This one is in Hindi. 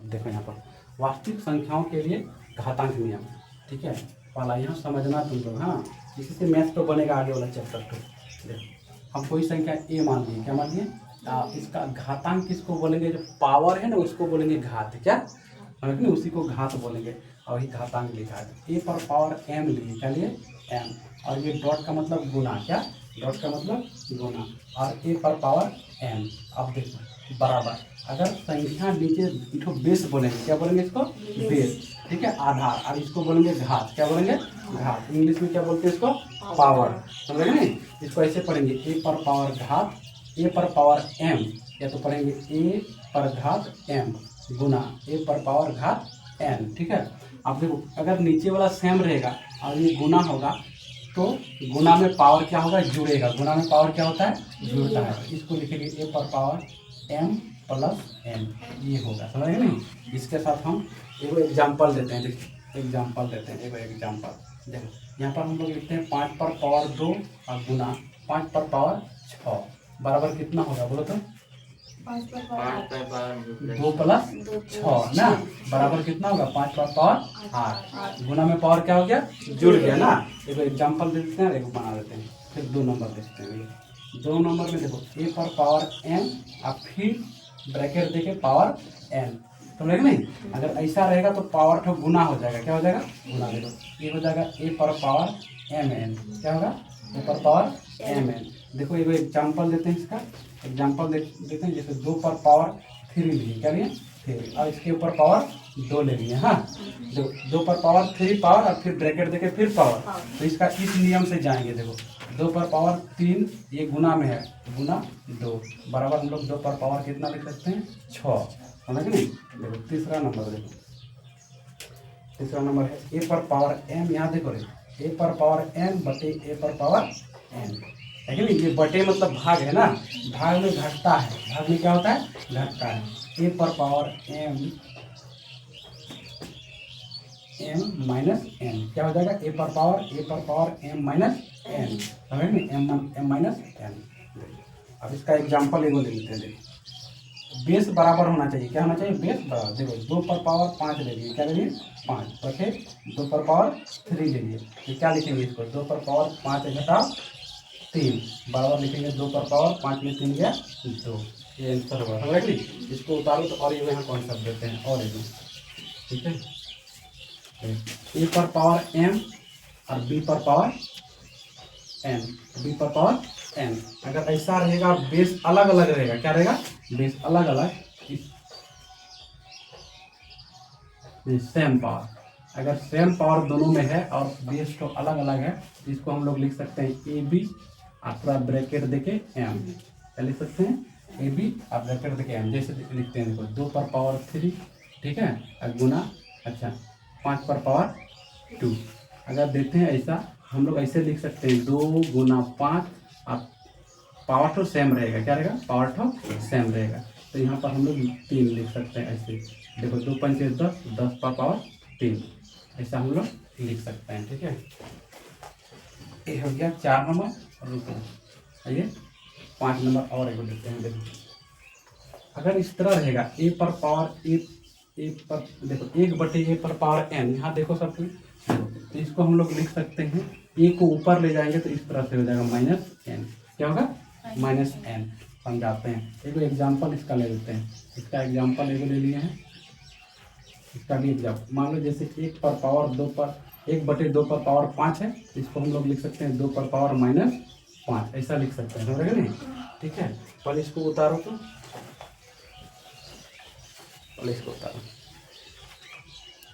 देखो यहाँ पर वास्तविक संख्याओं के लिए घातांक नियम, ठीक है, वाला यहाँ समझना तुम लोग। हाँ, इसी से मैथ तो बनेगा आगे वाला चैप्टर तो। देखो हम कोई संख्या ए मान लिए, क्या मान लिए, इसका घातांक किसको बोलेंगे, जो पावर है ना उसको बोलेंगे घात, क्या समझ नहीं, उसी को घात बोलेंगे। और ही घातांक लिखा है, ए पर पावर एम लिए, क्या लिए एम, और ये डॉट का मतलब गुना, क्या डॉट का मतलब गुना, और ए पर पावर एम। अब देखो बराबर, अगर संख्या नीचे इनको बेस बोलेंगे, क्या बोलेंगे इसको बेस, ठीक है, आधार, और इसको बोलेंगे घात, क्या बोलेंगे घात, इंग्लिश में क्या बोलते हैं इसको पावर, समझ रहे नहीं। इसको ऐसे पढ़ेंगे ए पर पावर घात ए पर पावर एम, या तो पढ़ेंगे ए पर घात एम गुना ए पर पावर घात एन, ठीक है। अब देखो अगर नीचे वाला सेम रहेगा और ये गुना होगा तो गुना में पावर क्या होगा, जुड़ेगा, गुना में पावर क्या होता है, जुड़ता है। इसको लिखेंगे ए पर पावर एम प्लस एन, ये होगा, समझ गए नहीं। इसके साथ हम एक एग्जाम्पल देते हैं, देखिए एग्जाम्पल देते हैं, एक एग्जाम्पल देखो यहाँ पर हम लोग लिखते हैं 5 पर पावर 2 और गुना 5 पर पावर 6 बराबर कितना होगा बोलो तो, 2 प्लस 6 ना, बराबर कितना होगा 5 पर पावर 8, गुना में पावर क्या हो गया, जुड़ गया ना। एक एग्जाम्पल दे देते हैं, एक बना देते हैं, फिर 2 नंबर देखते हैं। 2 नंबर में देखो ए पर पावर एम और फिर ब्रैकेट देके पावर एन, समझ गए नहीं। अगर ऐसा रहेगा तो पावर तो गुना हो जाएगा, क्या हो जाएगा गुना, देखो ये हो जाएगा ए पर पावर एम एन, क्या होगा ए पर पावर एम एन। देखो एक एग्जाम्पल देते हैं, इसका एग्जाम्पल देते हैं, जैसे 2 पर पावर 3 लिए, क्या लिए 3, और इसके ऊपर पावर 2 ले लिए। हाँ, 2 पर पावर 3 पावर और फिर ब्रैकेट देके फिर पावर, तो इसका इस नियम से जाएंगे। देखो 2 पर पावर 3 ये गुना में है, गुना 2 बराबर हम लोग 2 पर पावर कितना लिख सकते हैं 6, समझ नहीं। देखो तीसरा नंबर, देखो तीसरा नंबर है ए पर पावर एम, यहाँ देखो ए पर पावर एन बटे ए पर पावर एन, है कि नहीं। ये बटे मतलब भाग है ना, भाग में घटता है, भाग में क्या होता है घटता है। ए पर power m m minus n, क्या हो जाएगा ए पर पावर एम माइनस एन, समझ में, एम माइनस एन। अब इसका एग्जाम्पल एगो ले लेते हैं। देखो बेस बराबर होना चाहिए, क्या होना चाहिए बेस बराबर। देखो 2 पर पावर 5 ले लिए, क्या ले लिए 5 बटे 2 पर पावर 3 ले लिए, तो क्या लिखेंगे इसको 2 पर पावर 5 घटा 3 बराबर लिखेंगे 2 पर पावर 5 में 3 गया 2, ये आंसर होगा, समझ गए। इसको उतारो तो और ये यहाँ कॉन्सेप्ट देते हैं और एक, ठीक है, ए पर पावर एम और बी पर पावर एन, बी पर पावर एन। अगर ऐसा रहेगा बेस अलग अलग रहेगा, क्या रहेगा बेस अलग अलग, सेम पावर, अगर सेम पावर दोनों में है और बेस तो अलग अलग है, इसको हम लोग लिख सकते हैं ए बी और पूरा ब्रैकेट देके एम, क्या लिख सकते हैं ए बी और ब्रैकेट देके एम, जैसे लिखते हैं। देखो 2 पर पावर 3, ठीक है, और गुना अच्छा 5 पर पावर 2। अगर देखते हैं ऐसा हम लोग ऐसे लिख सकते हैं 2 गुना 5 और पावर तो सेम रहेगा, क्या रहेगा पावर तो सेम रहेगा, तो यहाँ पर हम लोग 3 लिख सकते हैं ऐसे। देखो 2 पंचे 10, 10 पर पावर 3, ऐसा हम लोग लिख सकते हैं, ठीक है। ये हो गया 4 नंबर, और रुको आइए 5 नंबर और एक लिखते हैं। देखो अगर इस तरह रहेगा ए पर पावर ए पर, देखो 1 बटे ए पर पावर एन, यहाँ देखो सब कुछ, तो इसको हम लोग लिख सकते हैं, ए को ऊपर ले जाएंगे तो इस तरह से हो जाएगा माइनस एन, क्या होगा माइनस एन। समझाते हैं, एक एग्जाम्पल इसका ले लेते हैं, इसका एग्जाम्पल एगो ले लिए हैं, इसका भी एग्जाम्पल मान लो जैसे 1 पर पावर 2 पर 1 बटे 2 पर पावर 5 है, इसको हम लोग लिख सकते हैं 2 पर पावर माइनस 5, ऐसा लिख सकते हैं, समझ गए नहीं, ठीक है। पहले इसको उतारो तो, पहले इसको उतारो।